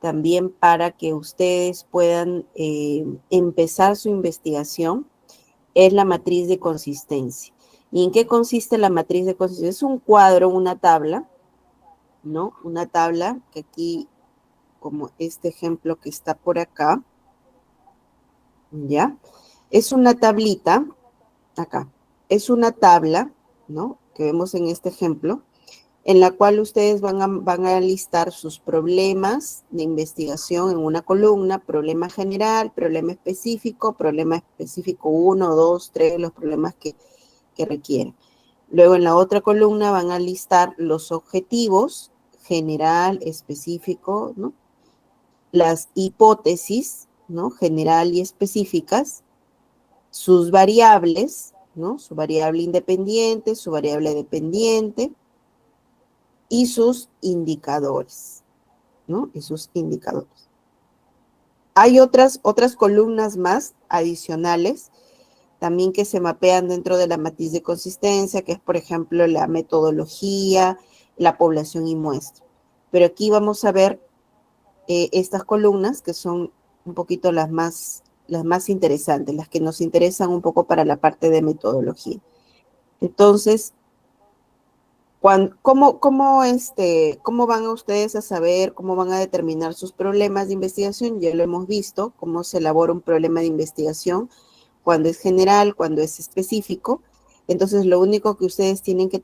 también para que ustedes puedan empezar su investigación es la matriz de consistencia. ¿Y en qué consiste la matriz de consistencia? Es un cuadro, una tabla, ¿no? Una tabla que aquí, como este ejemplo que está por acá, ¿ya? Es una tablita, acá, es una tabla, ¿no? Que vemos en este ejemplo, en la cual ustedes van a listar sus problemas de investigación en una columna, problema general, problema específico 1, 2, 3, los problemas que requieran. Luego en la otra columna van a listar los objetivos, general, específico, ¿no? Las hipótesis, ¿no? General y específicas, sus variables, ¿no? Su variable independiente, su variable dependiente, y sus indicadores, ¿no? Y sus indicadores. Hay otras columnas más adicionales, también que se mapean dentro de la matriz de consistencia, que es, por ejemplo, la metodología, la población y muestra. Pero aquí vamos a ver estas columnas, que son un poquito las más interesantes, las que nos interesan un poco para la parte de metodología. Entonces, ¿cómo van ustedes a saber, cómo van a determinar sus problemas de investigación? Ya lo hemos visto, cómo se elabora un problema de investigación, cuando es general, cuando es específico. Entonces, lo único que ustedes tienen que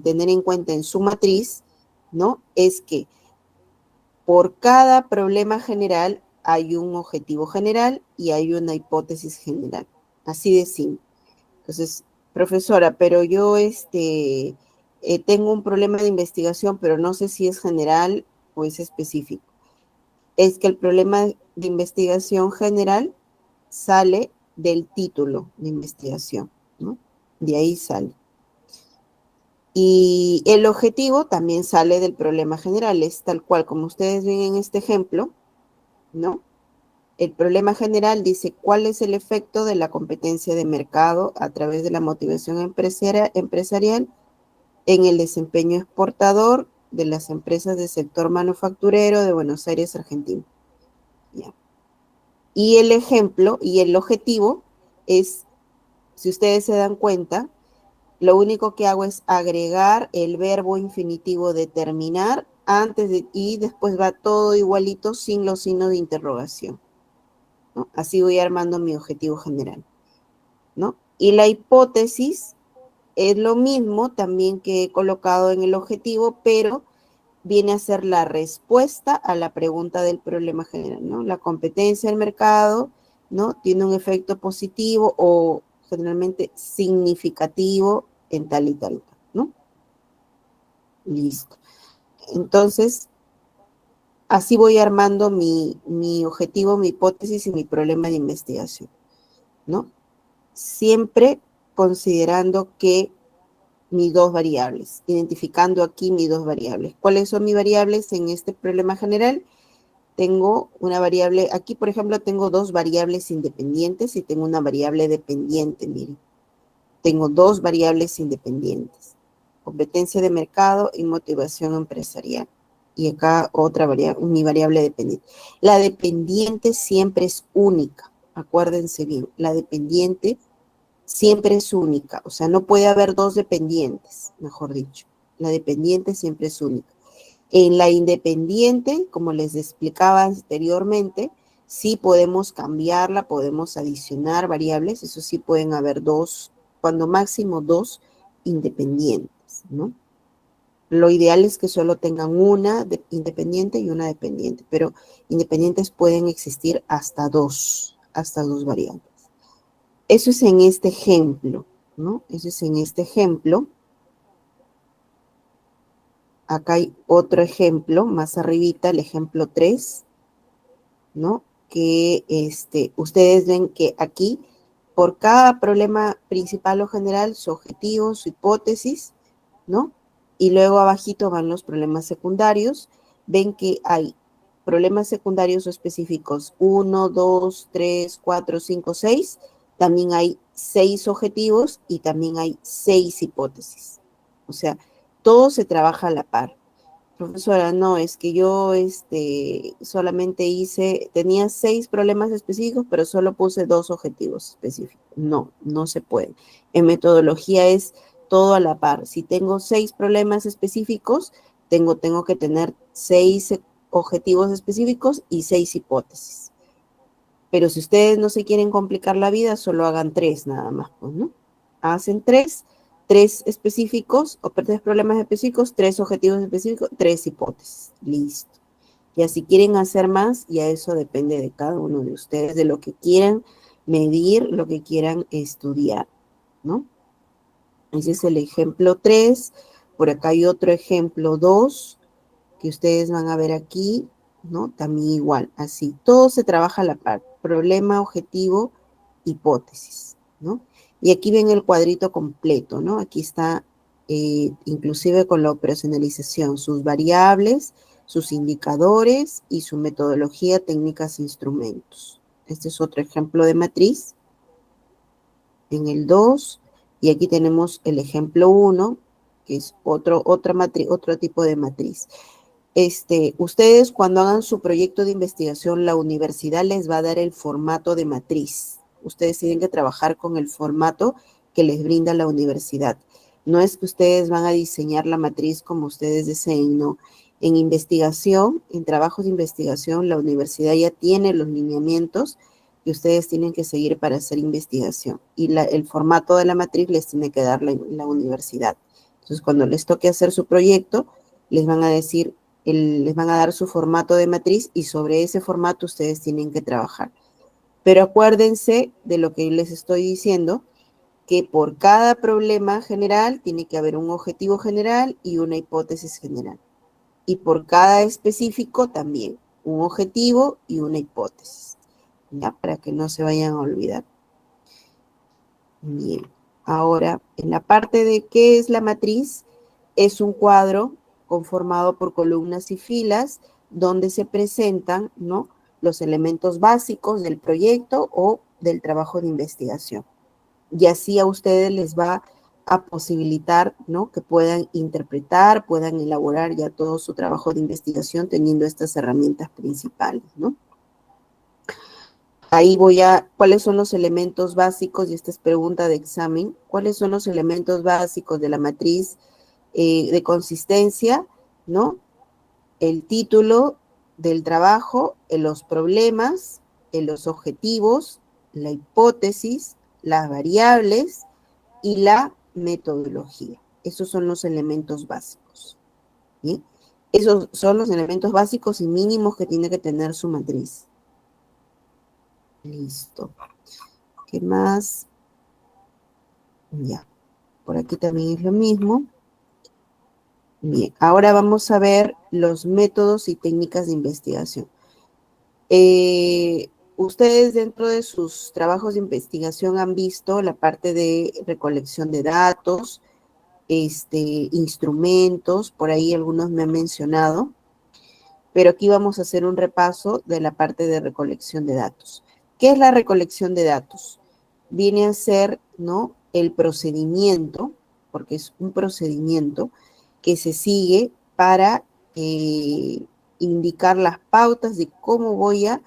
tener en cuenta en su matriz, ¿no? Es que por cada problema general hay un objetivo general y hay una hipótesis general. Así de simple. Entonces, profesora, pero yo tengo un problema de investigación, pero no sé si es general o es específico. Es que el problema de investigación general sale del título de investigación, ¿no? De ahí sale. Y el objetivo también sale del problema general, es tal cual como ustedes ven en este ejemplo, ¿no? El problema general dice cuál es el efecto de la competencia de mercado a través de la motivación empresarial en el desempeño exportador de las empresas del sector manufacturero de Buenos Aires, Argentina. Ya. Y el ejemplo y el objetivo es, si ustedes se dan cuenta, lo único que hago es agregar el verbo infinitivo determinar y después va todo igualito sin los signos de interrogación, ¿no? Así voy armando mi objetivo general, ¿no? Y la hipótesis es lo mismo también que he colocado en el objetivo, pero viene a ser la respuesta a la pregunta del problema general, ¿no? La competencia del mercado, ¿no? Tiene un efecto positivo o generalmente significativo en tal y tal, ¿no? Listo. Entonces, así voy armando mi objetivo, mi hipótesis y mi problema de investigación, ¿no? Siempre considerando que mis dos variables, identificando aquí mis dos variables. ¿Cuáles son mis variables en este problema general? Tengo una variable, aquí por ejemplo tengo dos variables independientes y tengo una variable dependiente, miren. Tengo dos variables independientes, competencia de mercado y motivación empresarial. Y acá otra variable, mi variable dependiente. La dependiente siempre es única, acuérdense bien, la dependiente siempre es única, o sea, no puede haber dos dependientes, mejor dicho. La dependiente siempre es única. En la independiente, como les explicaba anteriormente, sí podemos cambiarla, podemos adicionar variables, eso sí pueden haber dos, cuando máximo dos independientes, ¿no? Lo ideal es que solo tengan una independiente y una dependiente, pero independientes pueden existir hasta dos variables. Eso es en este ejemplo, ¿no? Eso es en este ejemplo. Acá hay otro ejemplo, más arribita, el ejemplo 3, ¿no? Que ustedes ven que aquí, por cada problema principal o general, su objetivo, su hipótesis, ¿no? Y luego abajito van los problemas secundarios. Ven que hay problemas secundarios o específicos 1, 2, 3, 4, 5, 6. También hay 6 objetivos y también hay 6 hipótesis. O sea, todo se trabaja a la par. Profesora, no, es que yo solamente tenía 6 problemas específicos, pero solo puse 2 objetivos específicos. No, no se puede. En metodología es todo a la par. Si tengo 6 problemas específicos, tengo que tener 6 objetivos específicos y 6 hipótesis. Pero si ustedes no se quieren complicar la vida, solo hagan 3 nada más, pues, ¿no? Hacen 3, 3 específicos, o 3 problemas específicos, 3 objetivos específicos, 3 hipótesis. Listo. Ya si quieren hacer más, ya eso depende de cada uno de ustedes, de lo que quieran medir, lo que quieran estudiar, ¿no? Ese es el ejemplo 3. Por acá hay otro ejemplo 2, que ustedes van a ver aquí, ¿no? También igual, así. Todo se trabaja a la par. Problema, objetivo, hipótesis, ¿no? Y aquí ven el cuadrito completo, ¿no? Aquí está, inclusive con la operacionalización, sus variables, sus indicadores y su metodología, técnicas e instrumentos. Este es otro ejemplo de matriz. En el 2, y aquí tenemos el ejemplo 1, que es otro tipo de matriz. Ustedes cuando hagan su proyecto de investigación, la universidad les va a dar el formato de matriz. Ustedes tienen que trabajar con el formato que les brinda la universidad. No es que ustedes van a diseñar la matriz como ustedes deseen, no. En investigación, en trabajos de investigación, la universidad ya tiene los lineamientos que ustedes tienen que seguir para hacer investigación. Y el formato de la matriz les tiene que dar la universidad. Entonces, cuando les toque hacer su proyecto, les van a decir, les van a dar su formato de matriz y sobre ese formato ustedes tienen que trabajar. Pero acuérdense de lo que les estoy diciendo, que por cada problema general tiene que haber un objetivo general y una hipótesis general. Y por cada específico también, un objetivo y una hipótesis. ¿Ya? Para que no se vayan a olvidar. Bien. Ahora, en la parte de qué es la matriz, es un cuadro conformado por columnas y filas donde se presentan, ¿no?, los elementos básicos del proyecto o del trabajo de investigación. Y así a ustedes les va a posibilitar, ¿no?, que puedan interpretar, puedan elaborar ya todo su trabajo de investigación teniendo estas herramientas principales, ¿no? Ahí ¿cuáles son los elementos básicos? Y esta es pregunta de examen. ¿Cuáles son los elementos básicos de la matriz de consistencia, ¿no? El título del trabajo, los problemas, los objetivos, la hipótesis, las variables y la metodología. Esos son los elementos básicos. ¿Sí? Esos son los elementos básicos y mínimos que tiene que tener su matriz. Listo. ¿Qué más? Ya. Por aquí también es lo mismo. Bien. Ahora vamos a ver los métodos y técnicas de investigación. Ustedes dentro de sus trabajos de investigación han visto la parte de recolección de datos, instrumentos, por ahí algunos me han mencionado, pero aquí vamos a hacer un repaso de la parte de recolección de datos. ¿Qué es la recolección de datos? Viene a ser, ¿no?, el procedimiento, porque es un procedimiento que se sigue para indicar las pautas de cómo voy a,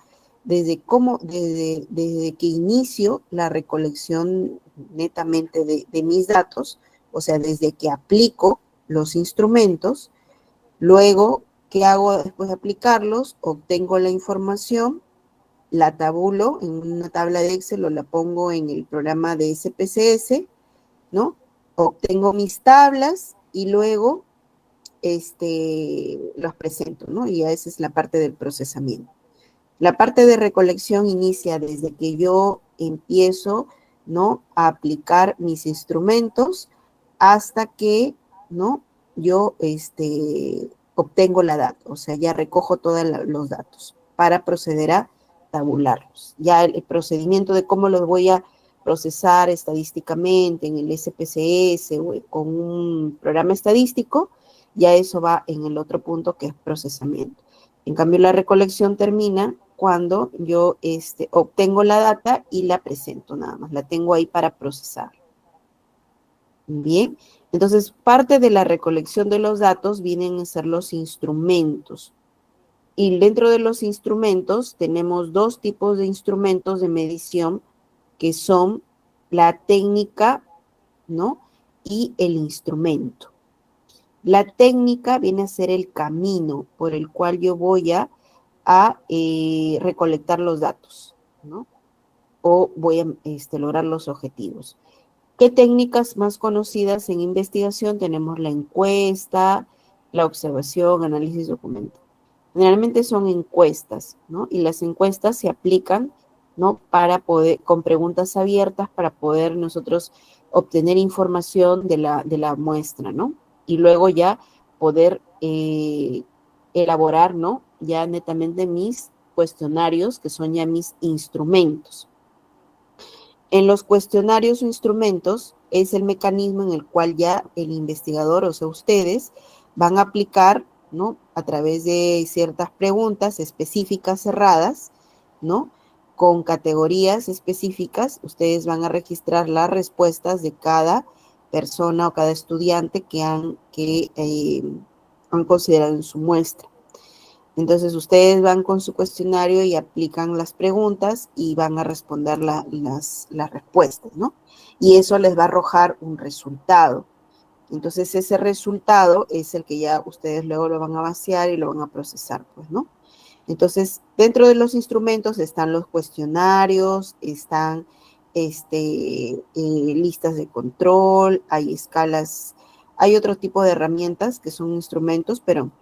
desde que inicio la recolección netamente de mis datos, o sea, desde que aplico los instrumentos, luego, ¿qué hago después de aplicarlos? Obtengo la información, la tabulo en una tabla de Excel o la pongo en el programa de SPSS, ¿no? Obtengo mis tablas y luego los presento, ¿no? Y esa es la parte del procesamiento. La parte de recolección inicia desde que yo empiezo, ¿no?, a aplicar mis instrumentos hasta que, ¿no?, yo obtengo la data, o sea, ya recojo todos los datos para proceder a tabularlos. Ya el procedimiento de cómo los voy a procesar estadísticamente en el SPSS o con un programa estadístico, ya eso va en el otro punto que es procesamiento. En cambio, la recolección termina cuando yo obtengo la data y la presento nada más, la tengo ahí para procesar. Bien, entonces parte de la recolección de los datos vienen a ser los instrumentos. Y dentro de los instrumentos tenemos dos tipos de instrumentos de medición que son la técnica, ¿no?, y el instrumento. La técnica viene a ser el camino por el cual yo voy a recolectar los datos, ¿no? O voy a lograr los objetivos. ¿Qué técnicas más conocidas en investigación? Tenemos la encuesta, la observación, análisis documental. Generalmente son encuestas, ¿no? Y las encuestas se aplican, ¿no? Para poder, con preguntas abiertas, para poder nosotros obtener información de la muestra, ¿no? Y luego ya poder elaborar, ¿no? Ya netamente mis cuestionarios, que son ya mis instrumentos. En los cuestionarios o instrumentos es el mecanismo en el cual ya el investigador, o sea, ustedes, van a aplicar, ¿no? A través de ciertas preguntas específicas cerradas, ¿no? Con categorías específicas, ustedes van a registrar las respuestas de cada persona o cada estudiante que han considerado en su muestra. Entonces, ustedes van con su cuestionario y aplican las preguntas y van a responder las respuestas, ¿no? Y eso les va a arrojar un resultado. Entonces, ese resultado es el que ya ustedes luego lo van a vaciar y lo van a procesar, pues, ¿no? Entonces, dentro de los instrumentos están los cuestionarios, están listas de control, hay escalas, hay otro tipo de herramientas que son instrumentos, pero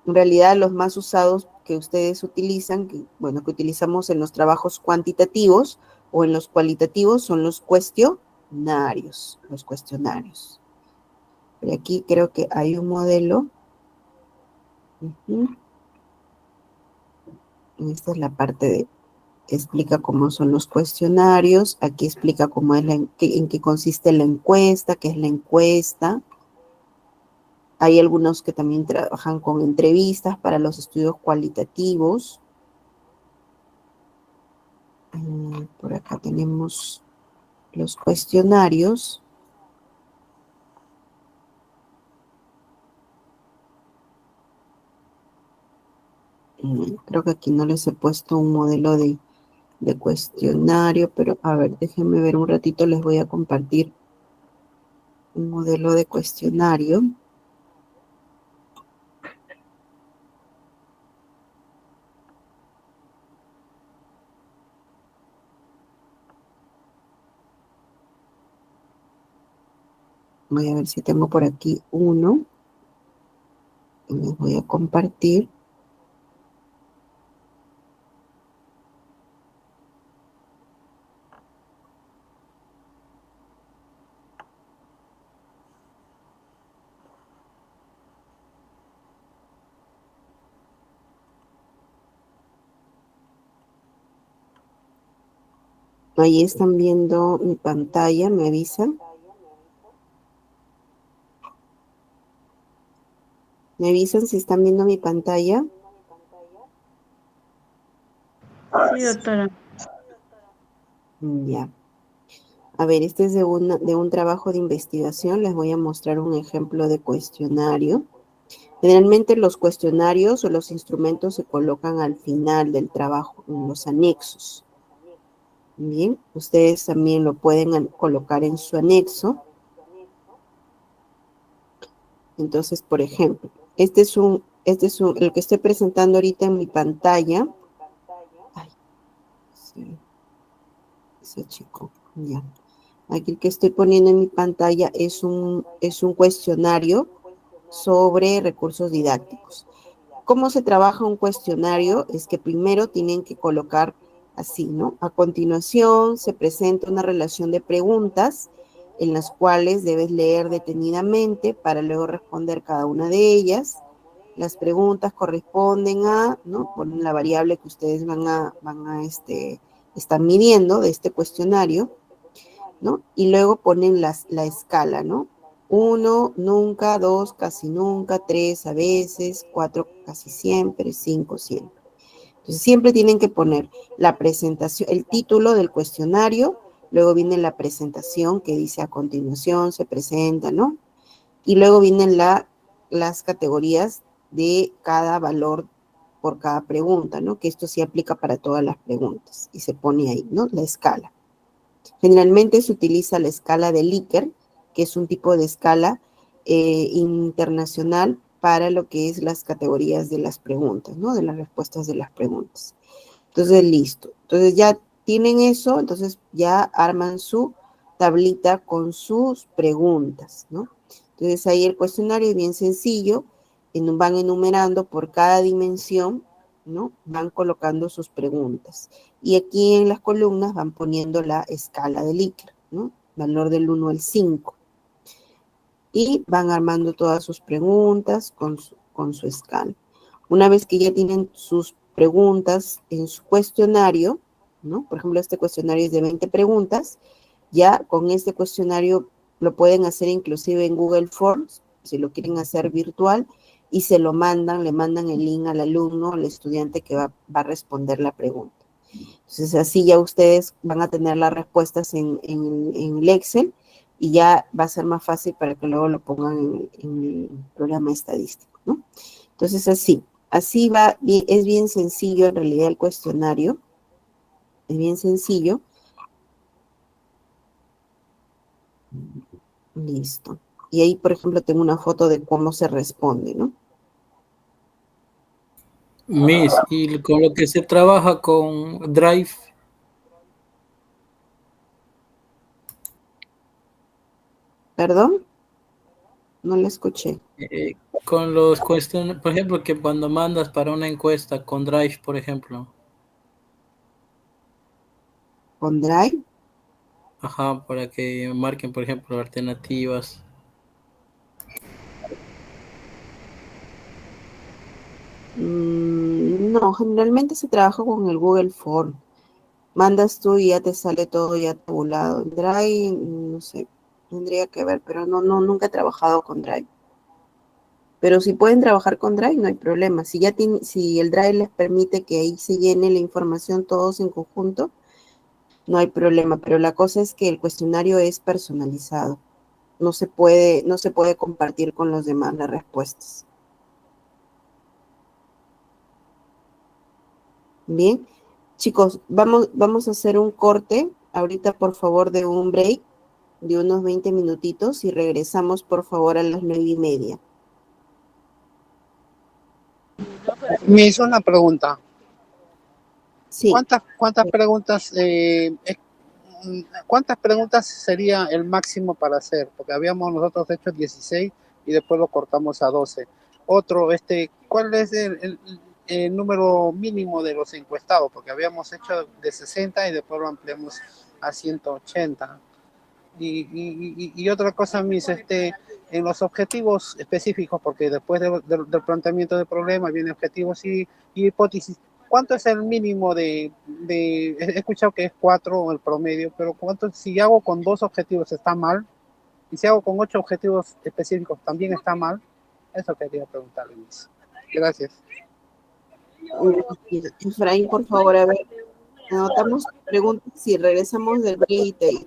en realidad los más usados que ustedes utilizan, que utilizamos en los trabajos cuantitativos o en los cualitativos son los cuestionarios, Pero aquí creo que hay un modelo. Esta es la parte de, explica cómo son los cuestionarios, aquí explica cómo es en qué consiste la encuesta, qué es la encuesta. Hay algunos que también trabajan con entrevistas para los estudios cualitativos. Por acá tenemos los cuestionarios. Creo que aquí no les he puesto un modelo de cuestionario, pero a ver, déjenme ver un ratito, les voy a compartir un modelo de cuestionario. Voy a ver si tengo por aquí uno. Y les voy a compartir. Ahí están viendo mi pantalla, me avisan. ¿Me avisan si están viendo mi pantalla? Sí, doctora. Ya. A ver, este es de un trabajo de investigación. Les voy a mostrar un ejemplo de cuestionario. Generalmente los cuestionarios o los instrumentos se colocan al final del trabajo, en los anexos. Bien, ustedes también lo pueden colocar en su anexo. Entonces, por ejemplo, el que estoy presentando ahorita en mi pantalla. Ay, sí, ese chico, ya. Aquí el que estoy poniendo en mi pantalla es un cuestionario sobre recursos didácticos. ¿Cómo se trabaja un cuestionario? Es que primero tienen que colocar así, ¿no? A continuación se presenta una relación de preguntas en las cuales debes leer detenidamente para luego responder cada una de ellas. Las preguntas corresponden a, ¿no? Ponen la variable que ustedes están midiendo de este cuestionario, ¿no? Y luego ponen la escala, ¿no? 1, nunca, 2, casi nunca, 3, a veces, 4, casi siempre, 5, siempre. Entonces, siempre tienen que poner la presentación, el título del cuestionario, luego viene la presentación que dice a continuación, se presenta, ¿no? Y luego vienen las categorías de cada valor por cada pregunta, ¿no? Que esto sí aplica para todas las preguntas y se pone ahí, ¿no? La escala. Generalmente se utiliza la escala de Likert, que es un tipo de escala internacional para lo que es las categorías de las preguntas, ¿no? De las respuestas de las preguntas. Entonces, listo. Entonces, ya tienen eso, entonces ya arman su tablita con sus preguntas, ¿no? Entonces ahí el cuestionario es bien sencillo, van enumerando por cada dimensión, ¿no? Van colocando sus preguntas. Y aquí en las columnas van poniendo la escala de Likert, ¿no? Valor del 1 al 5. Y van armando todas sus preguntas con su escala. Una vez que ya tienen sus preguntas en su cuestionario, ¿no? Por ejemplo, este cuestionario es de 20 preguntas, ya con este cuestionario lo pueden hacer inclusive en Google Forms, si lo quieren hacer virtual, y se lo mandan, le mandan el link al alumno, al estudiante que va a responder la pregunta. Entonces, así ya ustedes van a tener las respuestas en el Excel, y ya va a ser más fácil para que luego lo pongan en el programa estadístico, ¿no? Entonces, así va, es bien sencillo en realidad el cuestionario, es bien sencillo. Listo. Y ahí, por ejemplo, tengo una foto de cómo se responde, ¿no? Miss, y con lo que se trabaja con Drive, ¿Perdón? No le escuché. con los cuestionarios, por ejemplo, que cuando mandas para una encuesta con Drive, por ejemplo. ¿Con Drive? Ajá, para que marquen, por ejemplo, alternativas. No, generalmente se trabaja con el Google Form. Mandas tú y ya te sale todo ya tabulado. En Drive, no sé, tendría que ver, pero no, nunca he trabajado con Drive. Pero si pueden trabajar con Drive, no hay problema. Si el Drive les permite que ahí se llene la información todos en conjunto, no hay problema. Pero la cosa es que el cuestionario es personalizado. No se puede compartir con los demás las respuestas. Bien, chicos, vamos a hacer un corte ahorita, por favor, de un break de unos 20 minutitos y regresamos, por favor, a las 9:30. Me hizo una pregunta. Sí. ¿Cuántas preguntas sería el máximo para hacer? Porque habíamos nosotros hecho 16 y después lo cortamos a 12. ¿Cuál es el número mínimo de los encuestados? Porque habíamos hecho de 60 y después lo ampliamos a 180. Y otra cosa, en los objetivos específicos, porque después del planteamiento del problema vienen objetivos y hipótesis. ¿Cuánto es el mínimo he escuchado que es 4 el promedio, pero si hago con 2 objetivos está mal? Y si hago con 8 objetivos específicos también está mal. Eso quería preguntarle, Miss. Gracias. Efraín, por favor, a ver, anotamos preguntas y regresamos del break y